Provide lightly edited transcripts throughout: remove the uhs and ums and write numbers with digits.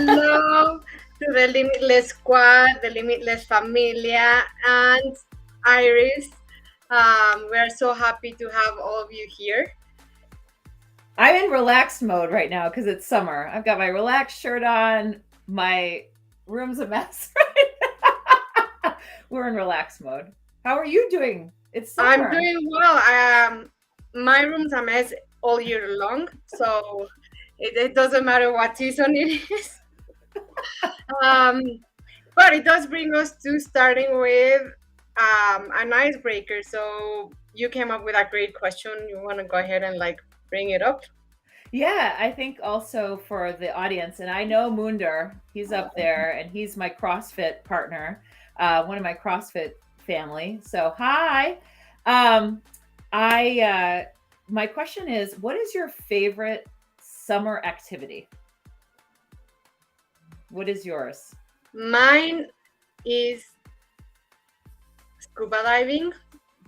Hello to the Limitless Squad, the Limitless Familia, and Iris. We're so happy to have all of you here. I'm in relaxed mode right now because it's summer. I've got my relaxed shirt on. My room's a mess. Right? We're in relaxed mode. How are you doing? It's I'm summer. doing well. My room's a mess all year long, so it doesn't matter what season it is. Um, but it does bring us to starting with an icebreaker. So you came up with a great question. You want to go ahead and bring it up? Yeah, I think also for the audience, and I know Munder, he's up there, and he's my CrossFit partner, one of my CrossFit family. So hi. Um, my question is, what is your favorite summer activity? What is yours? Mine is scuba diving,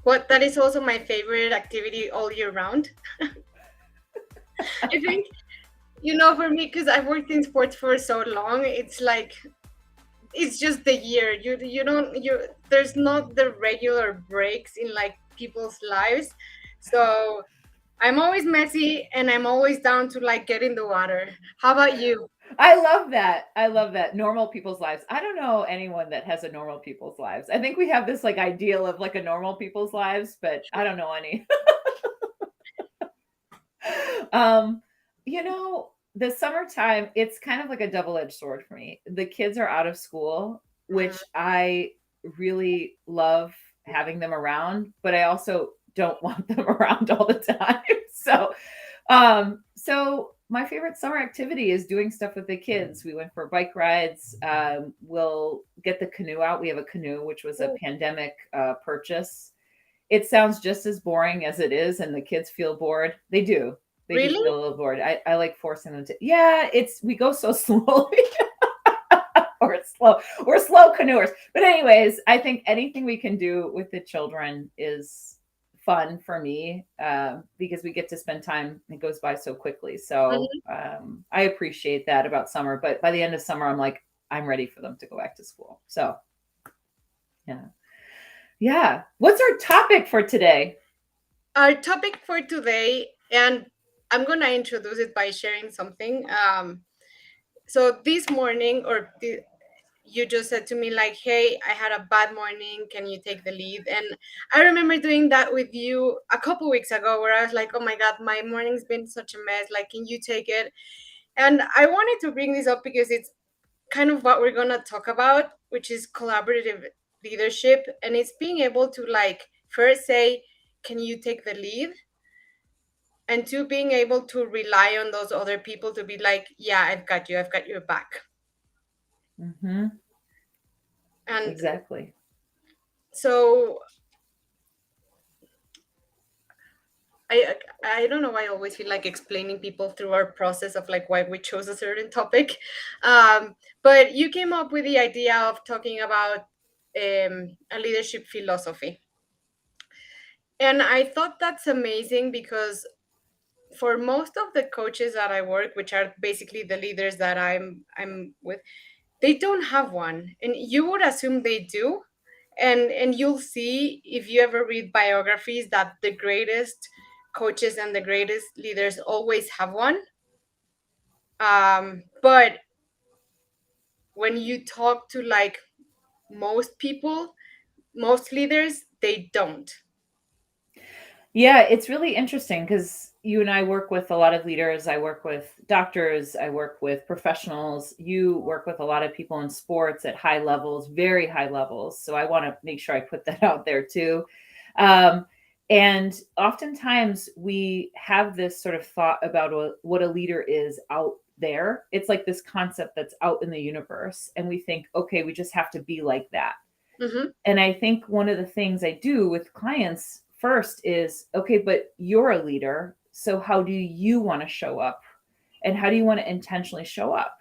but that is also my favorite activity all year round. I think, for me, because I've worked in sports for so long, it's just the year. You don't you there's not the regular breaks in people's lives. So I'm always messy and I'm always down to get in the water. How about you? I love that. I love that. Normal people's lives. I don't know anyone that has a normal people's lives. I think we have this ideal of a normal people's lives, but I don't know any. um, the summertime, it's kind of like a double-edged sword for me. The kids are out of school, which I really love having them around, but I also don't want them around all the time. So my favorite summer activity is doing stuff with the kids. We went for bike rides. We'll get the canoe out. We have a canoe, which was a pandemic purchase. It sounds just as boring as it is, and the kids feel bored. They do. They do Really? feel a little bored. I like forcing them to. Yeah, we go so slowly. We're slow canoers. But anyways, I think anything we can do with the children is fun for me because we get to spend time. It goes by so quickly. So Mhm. I appreciate that about summer. But by the end of summer, I'm like, I'm ready for them to go back to school. So yeah. Yeah. What's our topic for today? Our topic for today, and I'm gonna introduce it by sharing something. So this morning, you just said to me hey, I had a bad morning, can you take the lead? And I remember doing that with you a couple weeks ago, where I was like, oh my god, my morning's been such a mess, can you take it? And I wanted to bring this up because it's kind of what we're gonna talk about, which is collaborative leadership. And it's being able to first say, can you take the lead? And two, being able to rely on those other people to be like, yeah, I've got your back. Mm-hmm. And Exactly. so I don't know why I always feel like explaining people through our process of why we chose a certain topic. But you came up with the idea of talking about a leadership philosophy. And I thought that's amazing because for most of the coaches that I work, which are basically the leaders that I'm with, they don't have one. And you would assume they do. And you'll see if you ever read biographies that the greatest coaches and the greatest leaders always have one. But when you talk to most people, most leaders, they don't. Yeah, it's really interesting because you and I work with a lot of leaders. I work with doctors, I work with professionals. You work with a lot of people in sports at high levels, very high levels. So I want to make sure I put that out there too. Um, and oftentimes we have this sort of thought about what a leader is out there. It's like this concept that's out in the universe. And we think, okay, we just have to be like that. Mm-hmm. And I think one of the things I do with clients first is, okay, but you're a leader. So how do you want to show up? And how do you want to intentionally show up?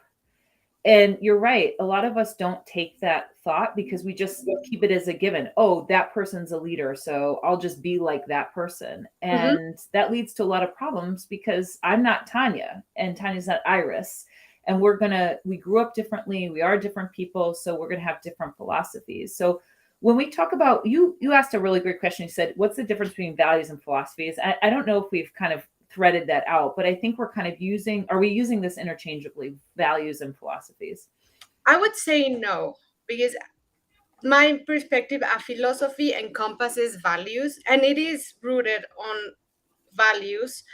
And you're right. A lot of us don't take that thought because we just keep it as a given. Oh, that person's a leader. So I'll just be like that person. Mm-hmm. And that leads to a lot of problems because I'm not Tanya and Tanya's not Iris. and we grew up differently, we are different people, so we're going to have different philosophies. So when we talk about, you asked a really great question. You said, what's the difference between values and philosophies? I don't know if we've kind of threaded that out, but I think we're kind of are we using this interchangeably, values and philosophies? I would say no, because my perspective, a philosophy encompasses values and it is rooted on values.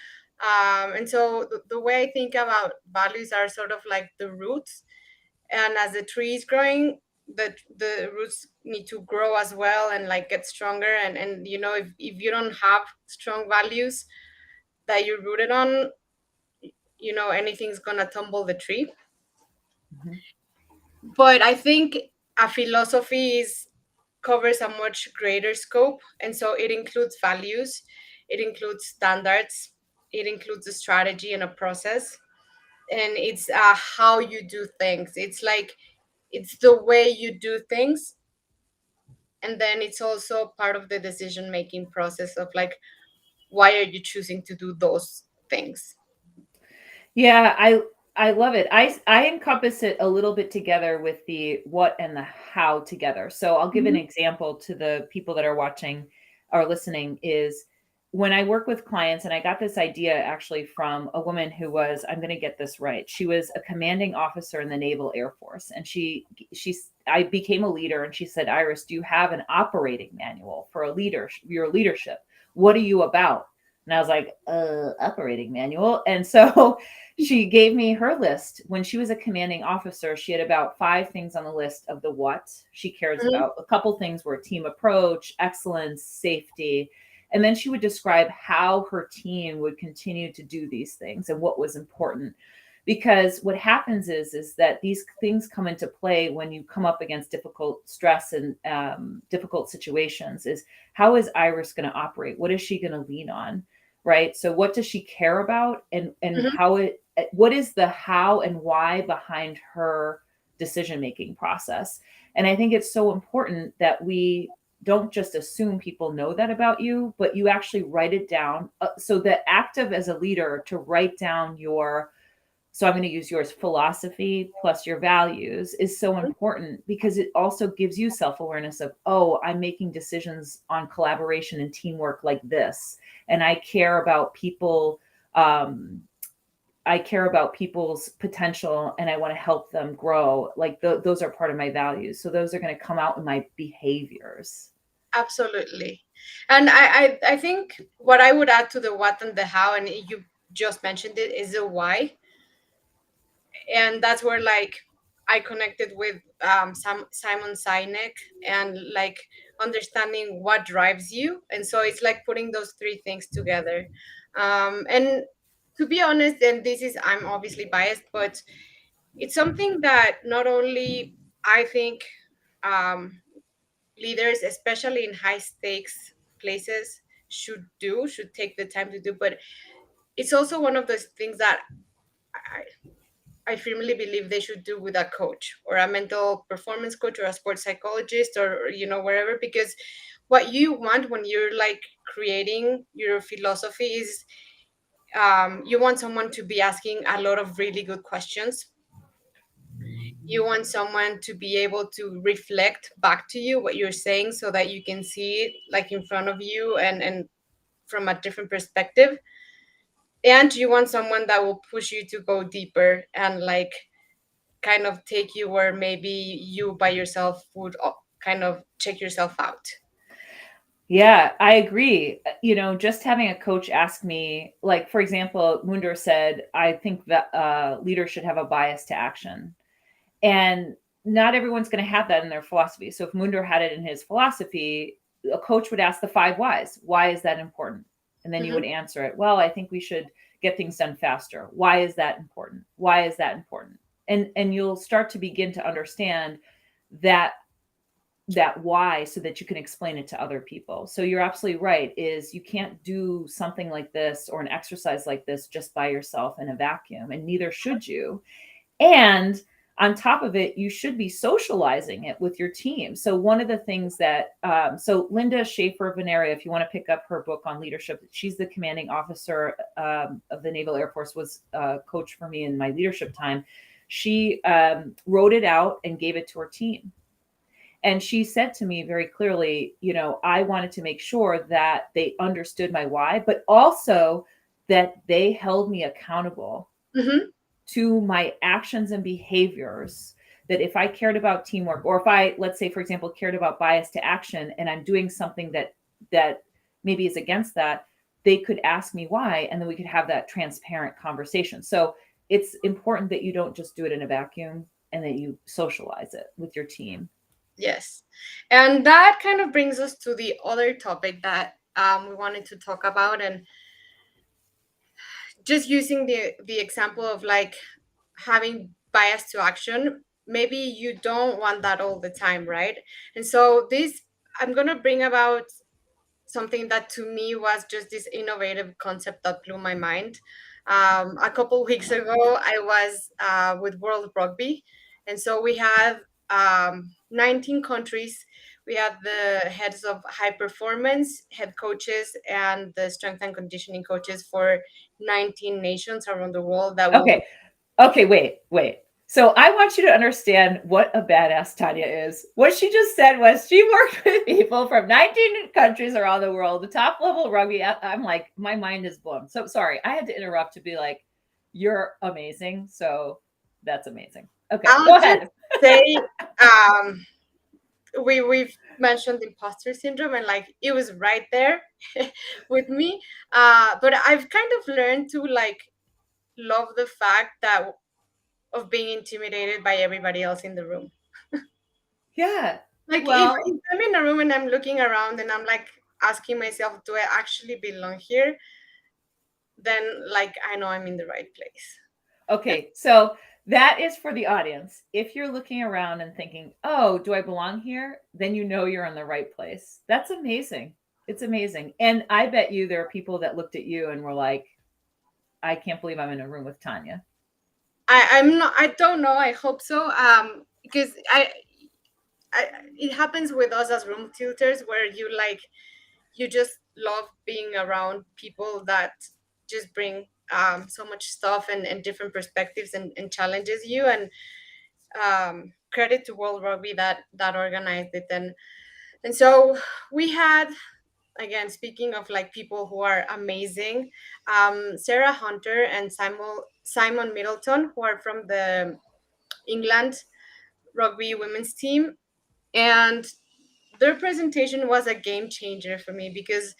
And so the way I think about values are sort of like the roots. And as the tree is growing, the roots need to grow as well and like get stronger. And you know, if you don't have strong values that you're rooted on, you know, anything's gonna tumble the tree. Mm-hmm. But I think a philosophy is covers a much greater scope, and so it includes values, it includes standards, it includes a strategy and a process, and it's how you do things. It's like it's the way you do things, and then it's also part of the decision making process of like why are you choosing to do those things. Yeah, I love it. I encompass it a little bit together with the what and the how together. So I'll give an Mhm. example to the people that are watching or listening is when I work with clients, and I got this idea actually from a woman who was, I'm going to get this right. She was a commanding officer in the Naval Air Force, and I became a leader, and she said, "Iris, do you have an operating manual for a leader, your leadership? What are you about?" And I was like, operating manual. And so she gave me her list. When she was a commanding officer, she had about 5 things on the list of the what she cares Mhm. about. A couple things were team approach, excellence, safety. And then she would describe how her team would continue to do these things and what was important. Because what happens is that these things come into play when you come up against difficult stress and difficult situations. Is how is Iris going to operate? What is she going to lean on? Right. So what does she care about, and Mhm. how it what is the how and why behind her decision making process? And I think it's so important that we don't just assume people know that about you, but you actually write it down. So the act of as a leader to write down your, so I'm going to use yours, philosophy plus your values is so important because it also gives you self-awareness of, oh, I'm making decisions on collaboration and teamwork like this, and um I care about people's potential, and I want to help them grow. Like those are part of my values, so those are going to come out in my behaviors. Absolutely. And I think what I would add to the what and the how, and you just mentioned it, is the why. And that's where like I connected with Simon Sinek and like understanding what drives you. And so it's like putting those three things together. And to be honest, and this is, I'm obviously biased, but it's something that not only I think um, leaders, especially in high stakes places, should take the time to do, but it's also one of those things that I firmly believe they should do with a coach or a mental performance coach or a sports psychologist or you know wherever, because what you want when you're like creating your philosophy is you want someone to be asking a lot of really good questions. You want someone to be able to reflect back to you what you're saying so that you can see it like in front of you and from a different perspective. And you want someone that will push you to go deeper and like kind of take you where maybe you by yourself would kind of check yourself out. Yeah, I agree. Just having a coach ask me, like, for example, Munder said, I think that leaders should have a bias to action. And not everyone's going to have that in their philosophy. So if Munder had it in his philosophy, a coach would ask the 5 whys. Why is that important? And then you Hmm. would answer it. Well, I think we should get things done faster. Why is that important? Why is that important? And you'll start to begin to understand that why, so that you can explain it to other people. So you're absolutely right, is you can't do something like this or an exercise like this just by yourself in a vacuum, and neither should you. And on top of it, you should be socializing it with your team. So one of the things that, so Linda Schaefer Veneria, if you want to pick up her book on leadership, she's the commanding officer of the Naval Air Force, was a coach for me in my leadership time. she wrote it out and gave it to her team. And she said to me very clearly, you know, I wanted to make sure that they understood my why, but also that they held me accountable Mm-hmm. to my actions and behaviors. That if I cared about teamwork, or if I, let's say, for example, cared about bias to action, and I'm doing something that maybe is against that, they could ask me why, and then we could have that transparent conversation. So it's important that you don't just do it in a vacuum, and that you socialize it with your team. Yes. And that kind of brings us to the other topic that we wanted to talk about, and just using the example of like having bias to action. Maybe you don't want that all the time, right? And so this, I'm going to bring about something that to me was just this innovative concept that blew my mind. A couple weeks ago, I was with World Rugby, and so we had 19 countries. We had the heads of high performance, head coaches, and the strength and conditioning coaches for 19 nations around the world that will. Okay. Okay, wait. So I want you to understand what a badass Tanya is. What she just said was she worked with people from 19 countries around the world, the top level rugby. I'm like, my mind is blown. So sorry, I had to interrupt to be like, you're amazing. So that's amazing. Okay, I'll go just ahead. say, um, we've mentioned imposter syndrome, and like it was right there with me. But I've kind of learned to like love the fact that of being intimidated by everybody else in the room. Yeah. Like if Well, I'm in a room and I'm looking around and I'm like asking myself, do I actually belong here? Then like I know I'm in the right place. okay. So that is for the audience. If you're looking around and thinking, oh, do I belong here? Then you know you're in the right place. That's amazing. It's amazing. And I bet you there are people that looked at you and were like, I can't believe I'm in a room with Tanya. I'm not. I don't know. I hope so. Because I it happens with us as room tilters where you like you just love being around people that just bring so much stuff and different perspectives and challenges you, and credit to World Rugby that organized it. And so we had, again, speaking of like people who are amazing, Sarah Hunter and Simon Middleton, who are from the England rugby women's team, and their presentation was a game changer for me because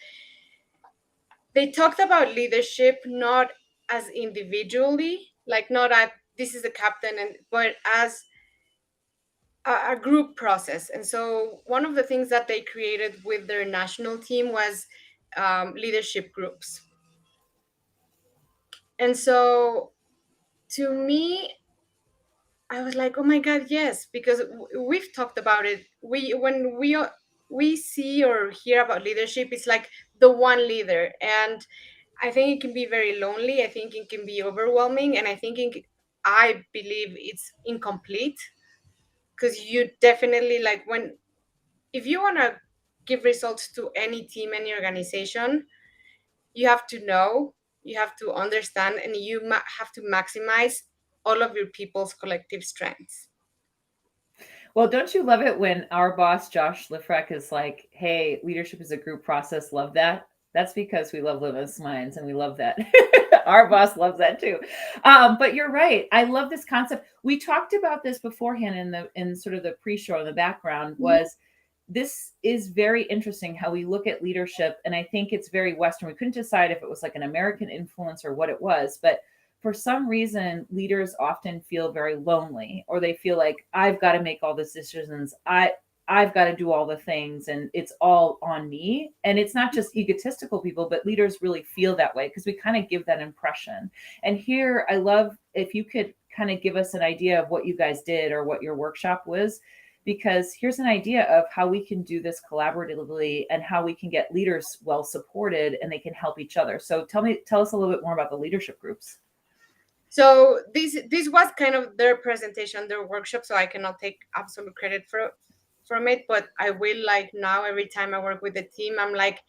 they talked about leadership not as individually, like not at this is the captain, and but as a group process. And so one of the things that they created with their national team was leadership groups. And so to me, I was like, oh my god, yes, because we've talked about it. We see or hear about leadership, it's like the one leader, and I think it can be very lonely. I think it can be overwhelming, and I believe it's incomplete because you definitely like when if you want to give results to any team, any organization, you have to know, you have to understand, and have to maximize all of your people's collective strengths. Well, don't you love it when our boss, Josh Lifreck, is like, hey, leadership is a group process. Love that. That's because we love Limitless Minds and we love that. Our boss loves that too. But you're right. I love this concept. We talked about this beforehand in sort of the pre-show in the background was this is very interesting how we look at leadership. And I think it's very Western. We couldn't decide if it was like an American influence or what it was, but for some reason, leaders often feel very lonely, or they feel like I've got to make all the decisions. I've got to do all the things and it's all on me. And it's not just egotistical people, but leaders really feel that way because we kind of give that impression. And here, I love if you could kind of give us an idea of what you guys did or what your workshop was, because here's an idea of how we can do this collaboratively and how we can get leaders well supported and they can help each other. So tell us a little bit more about the leadership groups. So this was kind of their presentation, their workshop. So I cannot take absolute credit from it, but I will like now every time I work with the team, I'm like,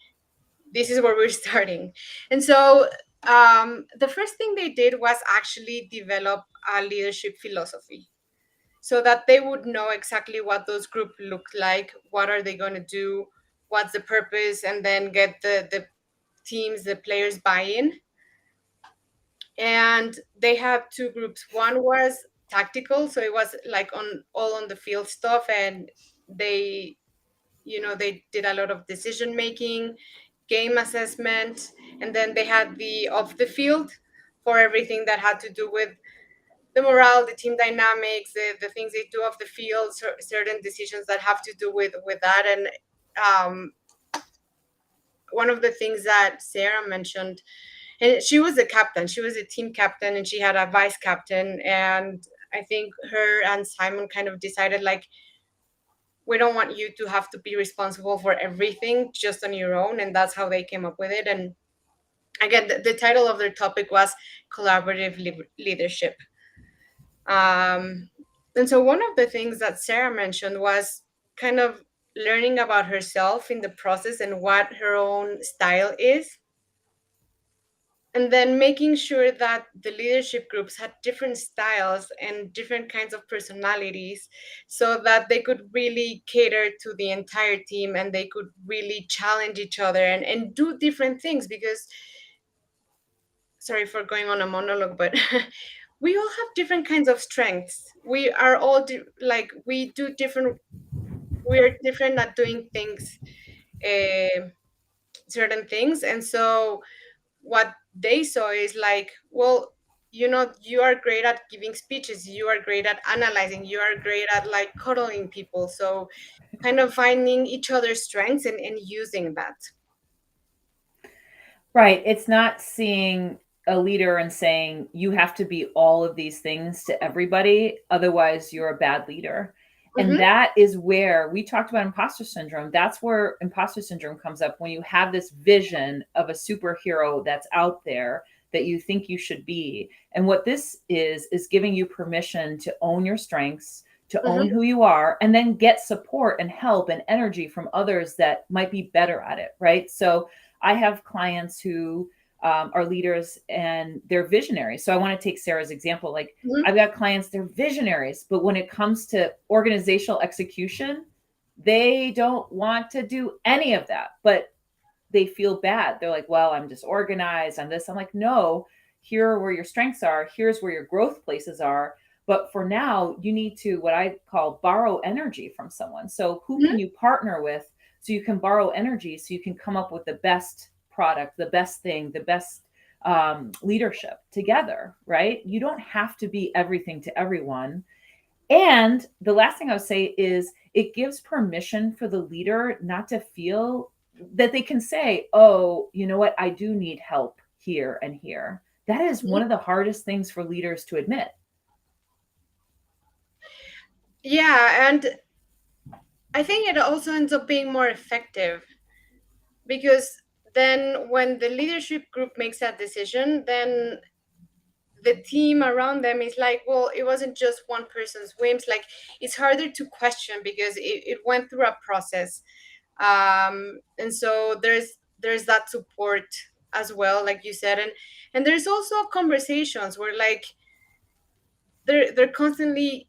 this is where we're starting. And so The first thing they did was actually develop a leadership philosophy so that they would know exactly what those groups look like, what are they going to do, what's the purpose, and then get the teams, the players buy in. And they have two groups. One was tactical, so it was like on all on the field stuff, and they, they did a lot of decision making, game assessment, and then they had the off the field for everything that had to do with the morale, the team dynamics, the things they do off the field, certain decisions that have to do with that. And um, one of the things that Sarah mentioned, and she was the captain, she was a team captain, and she had a vice captain. And I think her and Simon kind of decided, like, we don't want you to have to be responsible for everything just on your own. And that's how they came up with it. And again, the title of their topic was collaborative leadership. Um, and so one of the things that Sarah mentioned was kind of learning about herself in the process and what her own style is. And then making sure that the leadership groups had different styles and different kinds of personalities so that they could really cater to the entire team and they could really challenge each other and do different things. Because, sorry for going on a monologue, but we all have different kinds of strengths. We are all like, we do different, we're different at doing things, uh, certain things. And so what they saw is like, well, you are great at giving speeches, you are great at analyzing, you are great at like cuddling people. So kind of finding each other's strengths and using that. Right. It's not seeing a leader and saying you have to be all of these things to everybody, otherwise you're a bad leader. And Mm-hmm, that is where we talked about imposter syndrome. That's where imposter syndrome comes up, when you have this vision of a superhero that's out there that you think you should be. And what this is giving you permission to own your strengths, to own mm-hmm, who you are, and then get support and help and energy from others that might be better at it. Right. So I have clients who are leaders and they're visionaries. So I want to take Sarah's example. Like, mm-hmm, I've got clients, they're visionaries, but when it comes to organizational execution, they don't want to do any of that, but they feel bad. They're like, well, I'm disorganized, I'm this. I'm like, no, here are where your strengths are. Here's where your growth places are. But for now, you need to, what I call, borrow energy from someone. So who mm-hmm. can you partner with so you can borrow energy so you can come up with the best product, the best thing, the best leadership together, right? You don't have to be everything to everyone. And the last thing I would say is it gives permission for the leader not to feel that they can say, oh, you know what? I do need help here and here. That is one of the hardest things for leaders to admit. Yeah, and I think it also ends up being more effective because then when the leadership group makes that decision, then the team around them is like, well, it wasn't just one person's whims. Like, it's harder to question because it went through a process. And so there's that support as well, like you said. And there's also conversations where like they're constantly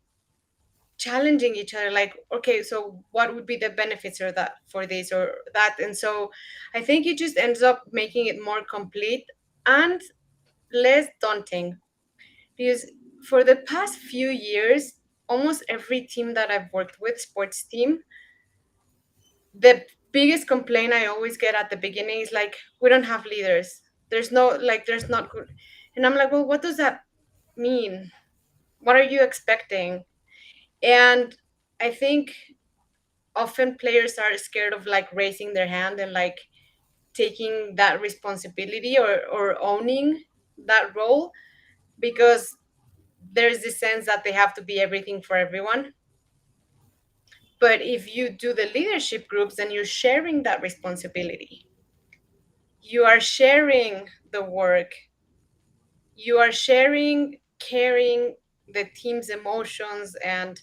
challenging each other, like, okay, so what would be the benefits or that for this or that. And so I think it just ends up making it more complete and less daunting. Because for the past few years, almost every team that I've worked with, sports team, the biggest complaint I always get at the beginning is like, we don't have leaders. There's no, like, there's not good. And I'm like, well, what does that mean? What are you expecting? And I think often players are scared of like raising their hand and like taking that responsibility or owning that role, because there's this sense that they have to be everything for everyone. But if you do the leadership groups, then you're sharing that responsibility. You are sharing the work. You are sharing, carrying the team's emotions and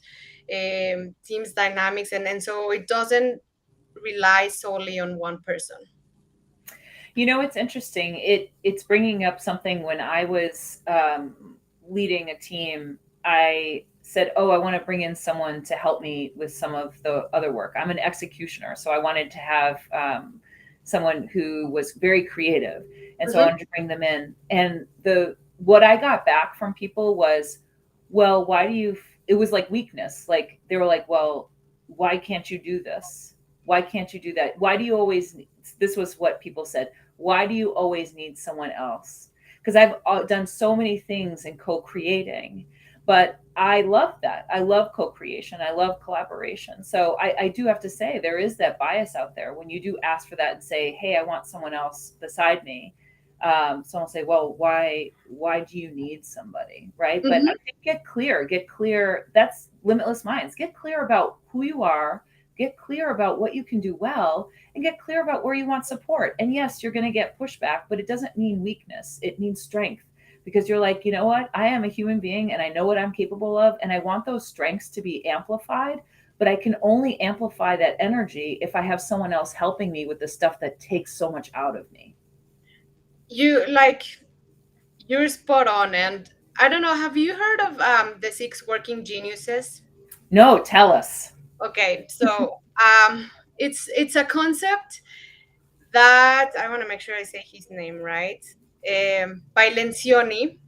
team's dynamics. And so it doesn't rely solely on one person. It's interesting. It's bringing up something. When I was leading a team, I said, "Oh, I want to bring in someone to help me with some of the other work." I'm an executioner, so I wanted to have someone who was very creative, and so I Mm-hmm. wanted to bring them in. And the what I got back from people was, "Well, why do you?" It was like weakness. Like they were like, "Well, why can't you do this? Why can't you do that? Why do you always?" This was what people said, why do you always need someone else? Because I've done so many things in co-creating, but I love that. I love co-creation. I love collaboration. So I do have to say there is that bias out there when you do ask for that and say, "Hey, I want someone else beside me." Someone will say, "Well, why do you need somebody?" Right? But I Mm-hmm. think get clear. Get clear. That's limitless minds. Get clear about who you are. Get clear about what you can do well, and get clear about where you want support. And yes, you're going to get pushback, but it doesn't mean weakness. It means strength, because you're like, you know what? I am a human being and I know what I'm capable of. And I want those strengths to be amplified. But I can only amplify that energy if I have someone else helping me with the stuff that takes so much out of me. You like you're spot on, and I don't know. Have you heard of the six working geniuses? No, tell us. Okay, so it's a concept that I want to make sure I say his name right. By Lencioni.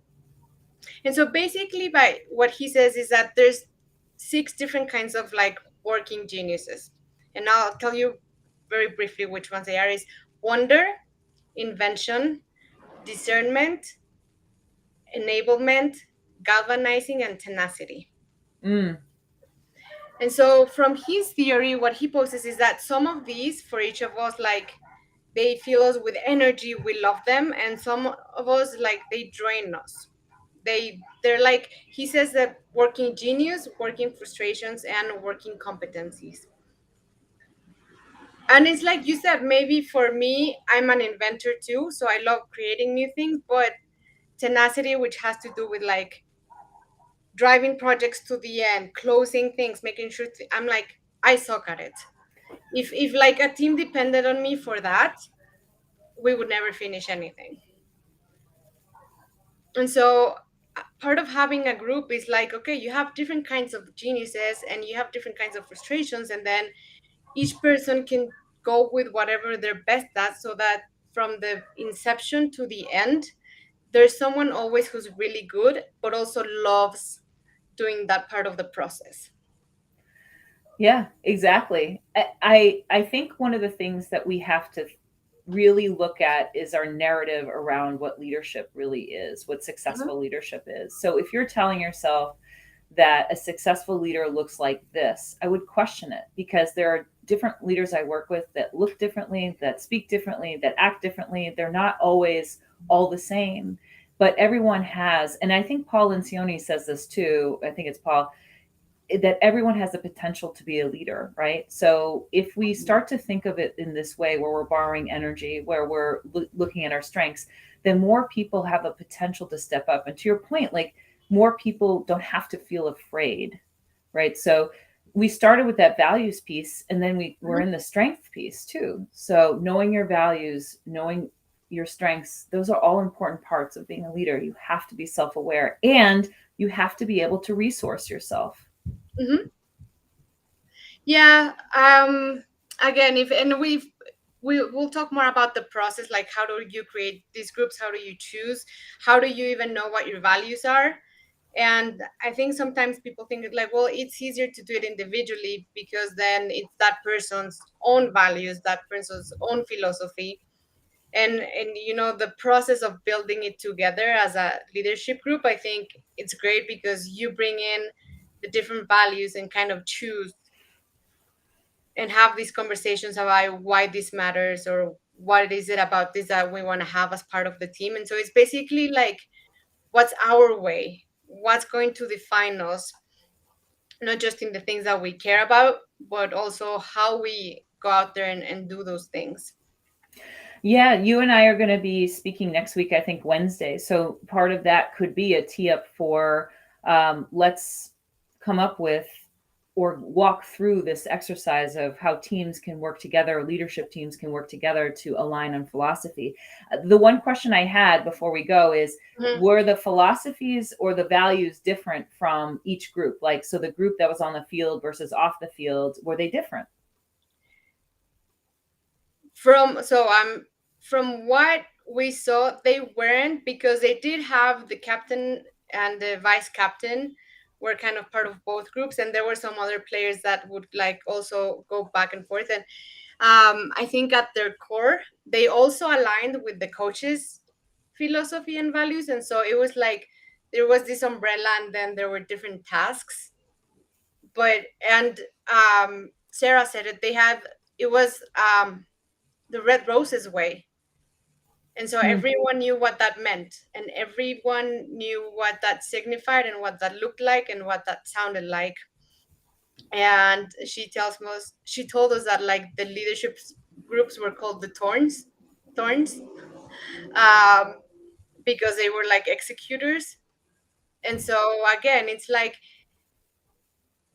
And so basically, by what he says is that there's six different kinds of like working geniuses, and I'll tell you very briefly which ones they are. Is wonder, invention, discernment, enablement, galvanizing, and tenacity. Mm, And so from his theory, what he poses is that some of these, for each of us, like they fill us with energy, we love them, and some of us like they drain us. They're like he says that working genius, working frustrations, and working competencies. And it's like you said, maybe for me, I'm an inventor too, so I love creating new things, but tenacity, which has to do with like driving projects to the end, closing things, making sure I'm like, I suck at it. If like a team depended on me for that, we would never finish anything. And so part of having a group is like, okay, you have different kinds of geniuses and you have different kinds of frustrations, and then each person can go with whatever they're best at, so that from the inception to the end, there's someone always who's really good but also loves doing that part of the process. yeah, exactly. I think one of the things that we have to really look at is our narrative around what leadership really is, what Mhm. successful leadership is. So if you're telling yourself that a successful leader looks like this, I would question it, because there are different leaders I work with that look differently, that speak differently, that act differently. They're not always all the same, but everyone has, and I think Paul Lencioni says this too. I think it's Paul, that everyone has the potential to be a leader, right? So if we start to think of it in this way, where we're borrowing energy, where we're looking at our strengths, then more people have a potential to step up. And to your point, like, more people don't have to feel afraid, right? So we started with that values piece, and then we're Mhm. in the strength piece too. So knowing your values, knowing your strengths, those are all important parts of being a leader. You have to be self-aware, and you have to be able to resource yourself. Mhm. Yeah. Again, if and we'll talk more about the process, like how do you create these groups, how do you choose, how do you even know what your values are. And I think sometimes people think like, well, it's easier to do it individually because then it's that person's own values, that person's own philosophy. And the process of building it together as a leadership group, I think it's great because you bring in the different values and kind of choose and have these conversations about why this matters, or what is it about this that we want to have as part of the team. And so it's basically like, what's our way, what's going to define us, not just in the things that we care about, but also how we go out there and do those things. Yeah, you and I are going to be speaking next week, I think Wednesday. So part of that could be a tee up for let's come up with or walk through this exercise of how teams can work together, leadership teams can work together to align on philosophy. The one question I had before we go is, Mhm. were the philosophies or the values different from each group? Like, so the group that was on the field versus off the field, were they different? From what we saw, they weren't, because they did have the captain and the vice captain were kind of part of both groups, and there were some other players that would like also go back and forth. And I think at their core, they also aligned with the coaches' philosophy and values, and so it was like there was this umbrella, and then there were different tasks. But and Sarah said it. They had it was the Red Roses way, and so Hmm. everyone knew what that meant, and everyone knew what that signified, and what that looked like, and what that sounded like. And she told us that like the leadership groups were called the thorns, um, because they were like executors. And so again, it's like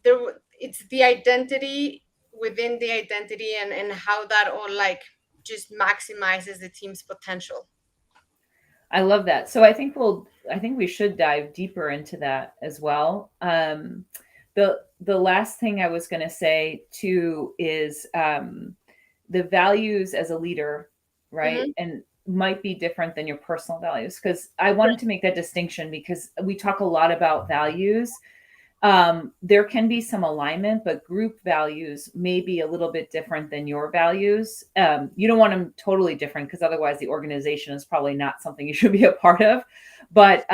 it's the identity within the identity, and how that all like just maximizes the team's potential. I love that. So I think we should dive deeper into that as well. The last thing I was going to say too is the values as a leader, right? Hmm. And might be different than your personal values, because I wanted to make that distinction because we talk a lot about values. There can be some alignment, but group values may be a little bit different than your values. You don't want them totally different, because otherwise the organization is probably not something you should be a part of. But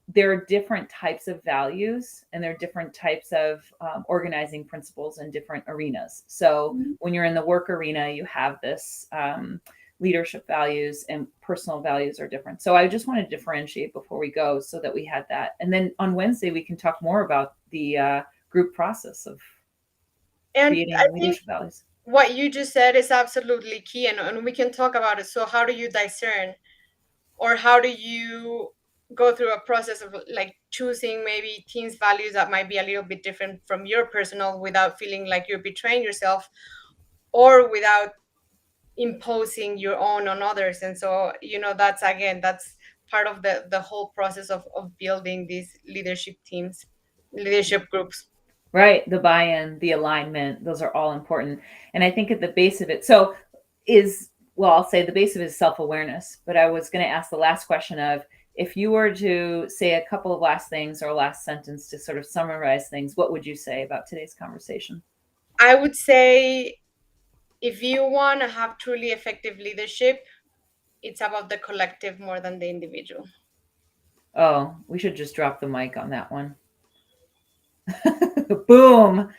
there are different types of values, and there are different types of organizing principles in different arenas. So when you're in the work arena, you have this leadership values, and personal values are different. So I just want to differentiate before we go, so that we had that. And then on Wednesday, we can talk more about the group process of And I creating think leadership values. what you just said is absolutely key, and we can talk about it. So how do you discern, or how do you go through a process of like choosing maybe team's values that might be a little bit different from your personal, without feeling like you're betraying yourself, or without imposing your own on others? And so, that's again, that's part of the whole process of building these leadership teams, leadership groups. Right, the buy-in, the alignment, those are all important. And I think at the base of it, so is well, I'll say the base of it is self-awareness. But I was going to ask the last question of, if you were to say a couple of last things or last sentence to sort of summarize things, what would you say about today's conversation? I would say, if you want to have truly effective leadership, it's about the collective more than the individual. Oh, we should just drop the mic on that one. Boom.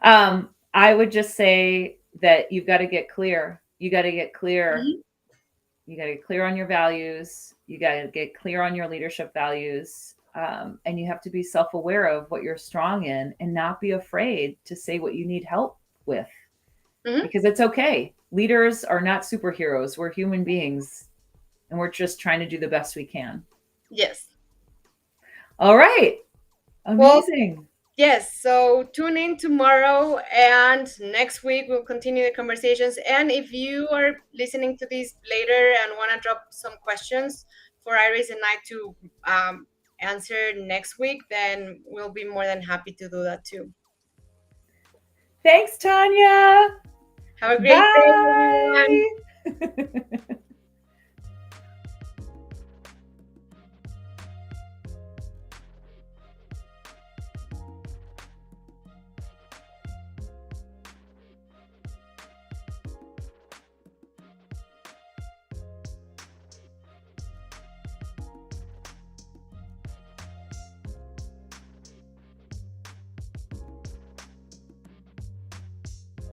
I would just say that you've got to get clear. You got to get clear. Mhm. You got to get clear on your values. You got to get clear on your leadership values. And you have to be self aware of what you're strong in, and not be afraid to say what you need help with, Mhm. because it's okay. Leaders are not superheroes. We're human beings, and we're just trying to do the best we can. Yes. All right. Well, Amazing. yes. So tune in tomorrow, and next week we'll continue the conversations. And if you are listening to this later and want to drop some questions for Iris and I to answer next week, then we'll be more than happy to do that too. Thanks, Tanya. Have a great day, everyone. Bye.